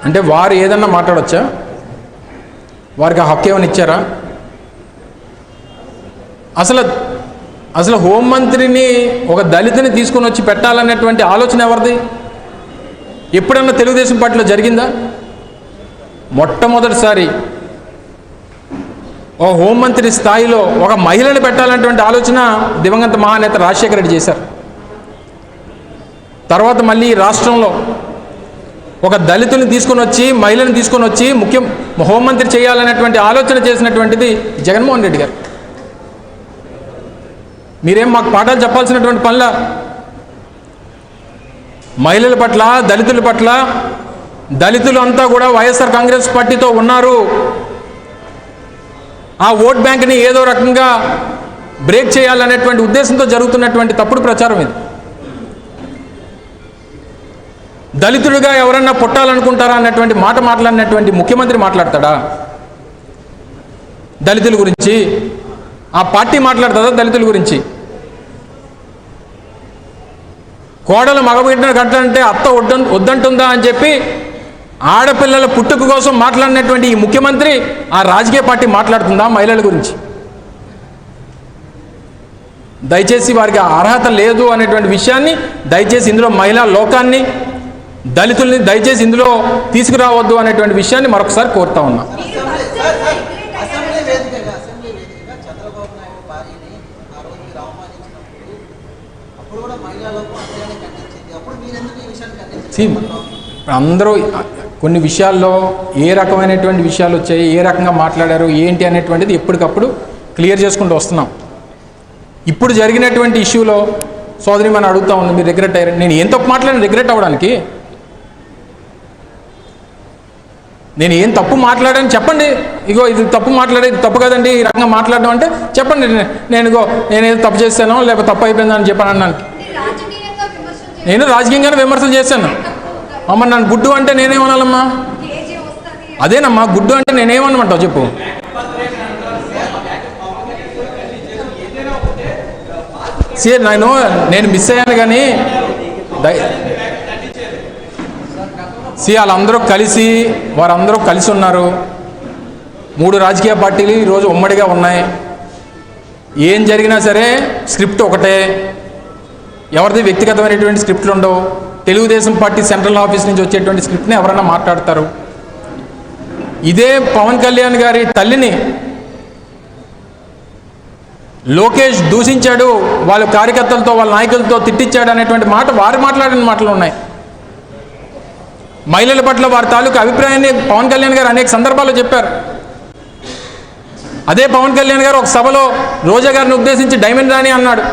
అంటే వారు ఏదన్నా మాట్లాడొచ్చా? వారికి ఆ హక్కు ఏమైనా ఇచ్చారా? అసలు హోంమంత్రిని ఒక దళితుని తీసుకొని వచ్చి పెట్టాలనేటువంటి ఆలోచన ఎవరిది? ఎప్పుడన్నా తెలుగుదేశం పార్టీలో జరిగిందా? మొట్టమొదటిసారి ఓ హోంమంత్రి స్థాయిలో ఒక మహిళను పెట్టాలనేటువంటి ఆలోచన దివంగత మహానేత రాజశేఖర రెడ్డి చేశారు. తర్వాత మళ్ళీ రాష్ట్రంలో ఒక దళితుని తీసుకొని వచ్చి మహిళను తీసుకొని వచ్చి హోంమంత్రి చేయాలనేటువంటి ఆలోచన చేసినటువంటిది జగన్మోహన్ రెడ్డి గారు. మీరేం మాకు పాఠాలు చెప్పాల్సినటువంటి పనుల మహిళల పట్ల దళితుల పట్ల, దళితులు అంతా కూడా వైఎస్ఆర్ కాంగ్రెస్ పార్టీతో ఉన్నారు, ఆ ఓట్ బ్యాంక్ని ఏదో రకంగా బ్రేక్ చేయాలనేటువంటి ఉద్దేశంతో జరుగుతున్నటువంటి తప్పుడు ప్రచారం ఇది. దళితుడిగా ఎవరన్నా పుట్టాలనుకుంటారా అన్నటువంటి మాట మాట్లాడినటువంటి ముఖ్యమంత్రి మాట్లాడతాడా దళితుల గురించి? ఆ పార్టీ మాట్లాడుతుందా దళితుల గురించి? కోడలు మగబిడ్డను కట్టాలంటే అత్త వద్దంటుందా అని చెప్పి ఆడపిల్లల పుట్టుక కోసం మాట్లాడినటువంటి ఈ ముఖ్యమంత్రి ఆ రాజకీయ పార్టీ మాట్లాడుతుందా మహిళల గురించి? దయచేసి వారికి అర్హత లేదు అనేటువంటి విషయాన్ని దయచేసి ఇందులో మహిళా లోకాన్ని, దళితుల్ని దయచేసి ఇందులో తీసుకురావద్దు అనేటువంటి విషయాన్ని మరొకసారి కోరుతా ఉన్నా. అందరూ కొన్ని విషయాల్లో ఏ రకమైనటువంటి విషయాలు వచ్చాయి, ఏ రకంగా మాట్లాడారు ఏంటి అనేటువంటిది ఎప్పటికప్పుడు క్లియర్ చేసుకుంటూ వస్తున్నాం. ఇప్పుడు జరిగినటువంటి ఇష్యూలో సోదరి మనం అడుగుతా ఉంది, మీరు రిగ్రెట్ అయ్యారు. నేను ఏం తప్పు మాట్లాడిన రిగ్రెట్ అవ్వడానికి? నేను ఏం తప్పు మాట్లాడాను చెప్పండి. ఇగో ఇది తప్పు మాట్లాడేది తప్పు కదండి, ఈ రకంగా మాట్లాడడం అంటే చెప్పండి. నేనేదో తప్పు చేశానో లేకపోతే తప్పు అయిపోయిందని చెప్పాను అన్నానికి నేను రాజకీయంగానే విమర్శలు చేశాను. అమ్మ నన్ను గుడ్డు అంటే నేనేమనాలమ్మా? అదేనమ్మా గుడ్డు అంటే నేనేమనమంటావు చెప్పు. నేను మిస్ అయ్యాను కానీ వారందరూ కలిసి ఉన్నారు. 3 రాజకీయ పార్టీలు ఈరోజు ఉమ్మడిగా ఉన్నాయి. ఏం జరిగినా సరే స్క్రిప్ట్ ఒకటే, ఎవరిది వ్యక్తిగతమైనటువంటి స్క్రిప్ట్లు ఉండవు. తెలుగుదేశం పార్టీ సెంట్రల్ ఆఫీస్ నుంచి వచ్చేటువంటి స్క్రిప్ట్ని ఎవరైనా మాట్లాడతారు. ఇదే పవన్ కళ్యాణ్ గారి తల్లిని లోకేష్ దూషించాడు, వాళ్ళ కార్యకర్తలతో వాళ్ళ నాయకులతో తిట్టించాడు అనేటువంటి మాట వారు మాట్లాడిన మాటలు ఉన్నాయి. మహిళల పట్ల వారి తాలూకు అభిప్రాయాన్ని పవన్ కళ్యాణ్ గారు అనేక సందర్భాల్లో చెప్పారు. అదే పవన్ కళ్యాణ్ గారు ఒక సభలో రోజా గారిని ఉద్దేశించి డైమండ్ రాణి అన్నాడు.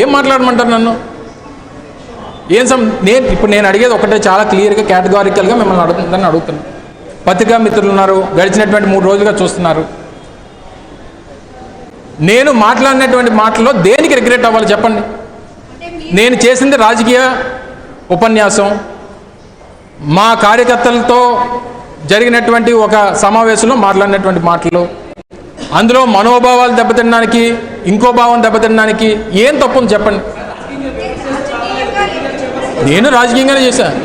ఏం మాట్లాడమంటారు నన్ను? ఇప్పుడు నేను అడిగేది ఒకటే, చాలా క్లియర్గా కేటగారికల్గా మిమ్మల్ని అడుగుతున్నాను. పత్రికా మిత్రులు ఉన్నారు, గడిచినటువంటి 3 రోజులుగా చూస్తున్నారు. నేను మాట్లాడినటువంటి మాటల్లో దేనికి రిగ్రెట్ అవ్వాలి చెప్పండి? నేను చేసింది రాజకీయ ఉపన్యాసం, మా కార్యకర్తలతో జరిగినటువంటి ఒక సమావేశంలో మాట్లాడినటువంటి మాటలు, అందులో మనోభావాలు దెబ్బతినడానికి ఇంకో భావం దెబ్బతినడానికి ఏం తప్పుంది చెప్పండి? నేను రాజకీయంగానే చేశాను.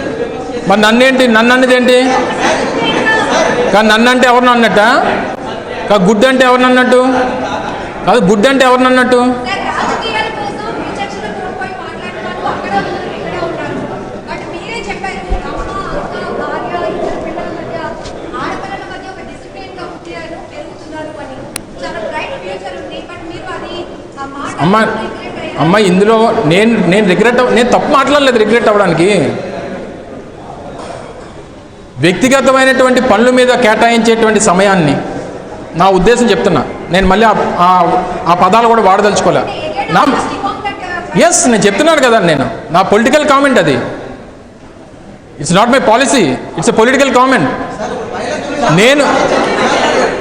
మరి నన్ను అన్నది ఏంటి? కానీ నన్ను అంటే ఎవరిని అన్నట్ట? గుడ్డు అంటే ఎవరిని అన్నట్టు? కాదు, గుడ్డు అంటే ఎవరిని అన్నట్టు? అమ్మ ఇందులో నేను తప్పు మాట్లాడలేదు. రిగ్రెట్ అవ్వడానికి వ్యక్తిగతమైనటువంటి పనుల మీద కేటాయించేటువంటి సమయాన్ని నా ఉద్దేశం చెప్తున్నా. నేను మళ్ళీ ఆ పదాలు కూడా వాడదలుచుకోలే. నేను చెప్తున్నాను కదా, నా పొలిటికల్ కామెంట్ అది. It's not my policy, it's a political comment.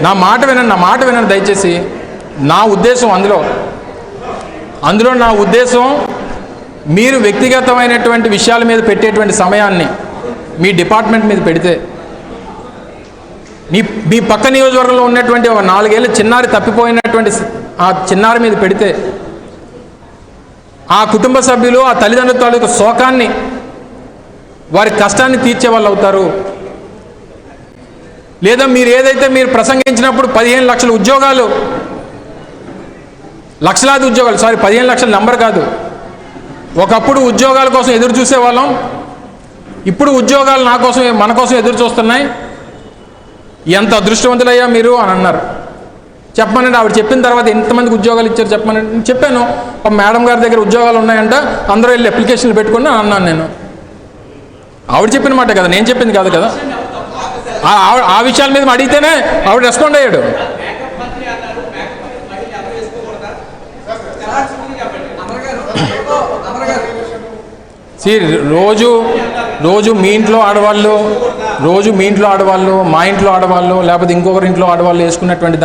నా మాట వినండి దయచేసి. నా ఉద్దేశం అందులో నా ఉద్దేశం, మీరు వ్యక్తిగతమైనటువంటి విషయాల మీద పెట్టేటువంటి సమయాన్ని మీ డిపార్ట్మెంట్ మీద పెడితే మీ పక్క నియోజకవర్గంలో ఉన్నటువంటి ఒక 4 ఏళ్ళ చిన్నారి తప్పిపోయినటువంటి ఆ చిన్నారి మీద పెడితే ఆ కుటుంబ సభ్యులు ఆ తల్లిదండ్రుల తాలూకు శోకాన్ని వారి కష్టాన్ని తీర్చే వాళ్ళు అవుతారు. లేదా మీరు ఏదైతే మీరు ప్రసంగించినప్పుడు 15 లక్షల ఉద్యోగాలు, లక్షలాది ఉద్యోగాలు, 15 లక్షల నంబర్ కాదు, ఒకప్పుడు ఉద్యోగాల కోసం ఎదురు చూసేవాళ్ళం, ఇప్పుడు ఉద్యోగాలు నా కోసం మన కోసం ఎదురు చూస్తున్నాయి, ఎంత అదృష్టవంతులయ్యా మీరు అని అన్నారు. చెప్పమనండి, ఆవిడ చెప్పిన తర్వాత ఎంతమందికి ఉద్యోగాలు ఇచ్చారు చెప్పమనండి. చెప్పాను, మేడం గారి దగ్గర ఉద్యోగాలు ఉన్నాయంట, అందరూ వెళ్ళి అప్లికేషన్లు పెట్టుకుని అన్నాను. నేను ఆవిడ చెప్పిన మాట కదా, నేను చెప్పింది కాదు కదా. ఆ విషయాల మీద అడిగితేనే ఆవిడ రెస్పాండ్ అయ్యాడు. రోజు మీ ఇంట్లో ఆడవాళ్ళు, మా ఇంట్లో ఆడవాళ్ళు, లేకపోతే ఇంకొకరి ఇంట్లో ఆడవాళ్ళు వేసుకున్నటువంటి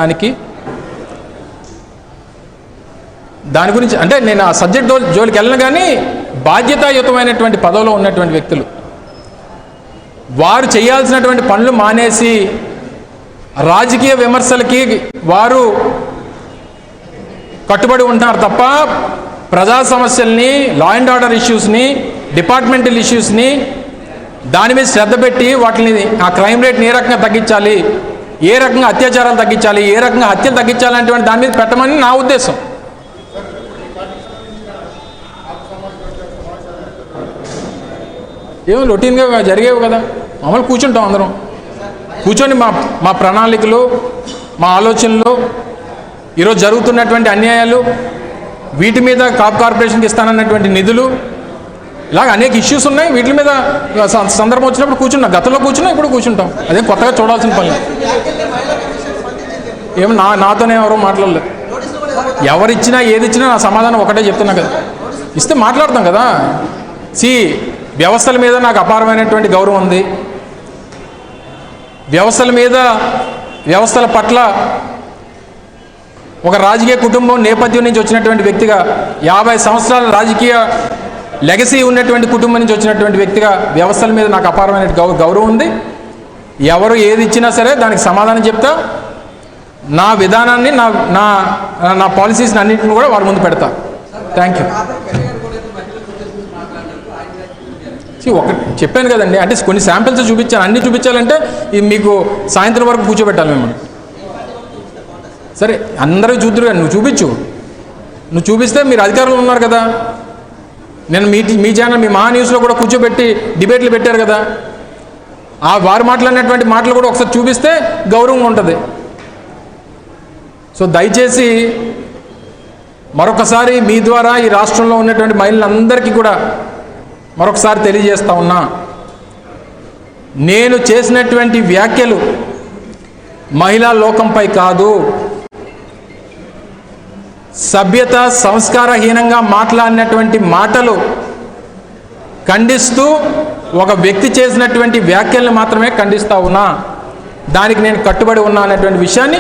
దాని గురించి అంటే నేను ఆ సబ్జెక్ట్ జోలికి వెళ్ళను. కానీ బాధ్యతాయుతమైనటువంటి పదవిలో ఉన్నటువంటి వ్యక్తులు వారు చేయాల్సినటువంటి పనులు మానేసి రాజకీయ విమర్శలకి వారు కట్టుబడి ఉంటున్నారు తప్ప ప్రజా సమస్యల్ని, లా అండ్ ఆర్డర్ ఇష్యూస్ని, డిపార్ట్మెంటల్ ఇష్యూస్ని దాని మీద శ్రద్ధ పెట్టి వాటిని ఆ క్రైమ్ రేట్ని ఏ రకంగా తగ్గించాలి, ఏ రకంగా అత్యాచారాలు తగ్గించాలి, ఏ రకంగా హత్యలు తగ్గించాలనేటువంటి దాని మీద పెట్టమని నా ఉద్దేశం. ఏమో రొటీన్గా జరిగేవి కదా, మామూలు కూర్చుంటాం అందరం, కూర్చొని మా ప్రణాళికలు, మా ఆలోచనలు, ఈరోజు జరుగుతున్నటువంటి అన్యాయాలు, వీటి మీద కార్పొరేషన్కి ఇస్తానన్నటువంటి నిధులు, ఇలాగ అనేక ఇష్యూస్ ఉన్నాయి. వీటి మీద సందర్భం వచ్చినప్పుడు కూర్చున్నాం, గతంలో కూర్చున్నాం, ఇప్పుడు కూర్చుంటాం. అదే కొత్తగా చూడాల్సిన పని. ఏమో నాతోనే ఎవరో మాట్లాడలేదు. ఎవరిచ్చినా ఏదిచ్చినా నా సమాధానం ఒకటే చెప్తున్నా కదా, ఇస్తే మాట్లాడతాం కదా. వ్యవస్థల మీద నాకు అపారమైనటువంటి గౌరవం ఉంది. వ్యవస్థల పట్ల ఒక రాజకీయ కుటుంబం నేపథ్యం నుంచి వచ్చినటువంటి వ్యక్తిగా, 50 సంవత్సరాల రాజకీయ లెగసీ ఉన్నటువంటి కుటుంబం నుంచి వచ్చినటువంటి వ్యక్తిగా వ్యవస్థల మీద నాకు అపారమైన గౌరవం ఉంది. ఎవరు ఏది ఇచ్చినా సరే దానికి సమాధానం చెప్తా, నా విధానాన్ని, నా పాలసీస్ని అన్నింటిని కూడా వారి ముందు పెడతా. Thank you. ఒకటి చెప్పాను కదండి, అంటే కొన్ని శాంపిల్స్ చూపించాను. అన్నీ చూపించాలంటే మీకు సాయంత్రం వరకు కూర్చోబెట్టాలి మిమ్మల్ని. సరే అందరూ చూద్దరు, నువ్వు చూపిస్తే మీరు అధికారులు ఉన్నారు కదా. నేను మీ ఛానల్, మీ మహా న్యూస్లో కూడా కూర్చోబెట్టి డిబేట్లు పెట్టారు కదా. వారు మాట్లాడినటువంటి మాటలు కూడా ఒకసారి చూపిస్తే గౌరవంగా ఉంటుంది. సో దయచేసి మరొకసారి మీ ద్వారా ఈ రాష్ట్రంలో ఉన్నటువంటి మహిళలందరికీ కూడా మరొకసారి తెలియజేస్తా ఉన్నా, నేను చేసినటువంటి వ్యాఖ్యలు మహిళా లోకంపై కాదు, సభ్యత సంస్కారహీనంగా మాట్లాడినటువంటి మాటలు ఖండిస్తూ ఒక వ్యక్తి చేసినటువంటి వ్యాఖ్యలను మాత్రమే ఖండిస్తా ఉన్నా. దానికి నేను కట్టుబడి ఉన్నా అనేటువంటి విషయాన్ని